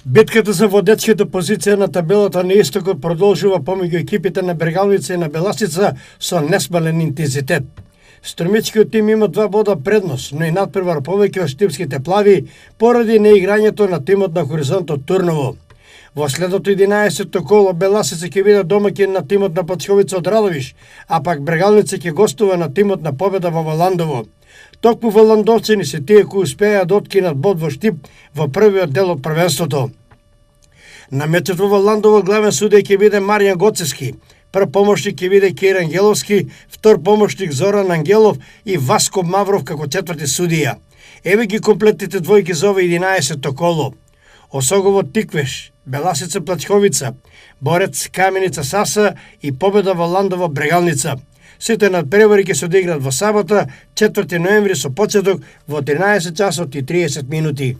Битката за водечката позиција на табелата на истокот продолжува помеѓу екипите на Брегалница и на Беласица со несмален интензитет. Струмичкиот тим има 2 бода предност, но и надпревар повеќе од штипските плави поради неиграњето на тимот на Хоризонт од Турново. Во следното 11-то коло Беласица ќе биде домаќин на тимот на Пачковица од Радовиш, а пак Брегалница ќе гостува на тимот на Победа во Валандово. Токму валандовцени се тие кои успеа да откинат бод во Штип во првиот дел од првенството. На мечот во Валандово главен судија ќе биде Маријан Гоцевски, прв помошник ќе биде Кир Ангеловски, втор помошник Зоран Ангелов и Васко Мавров како четврти судија. Еве ги комплетните двојки за ова 11-то коло. Осогово Тиквеш, Беласица Плачковица, Борец Каменица Саса и Победа Валандово Брегалница. Сите надпревари ќе се одиграат во сабота, 4 ноември со почеток во 13 часот и 30 минути.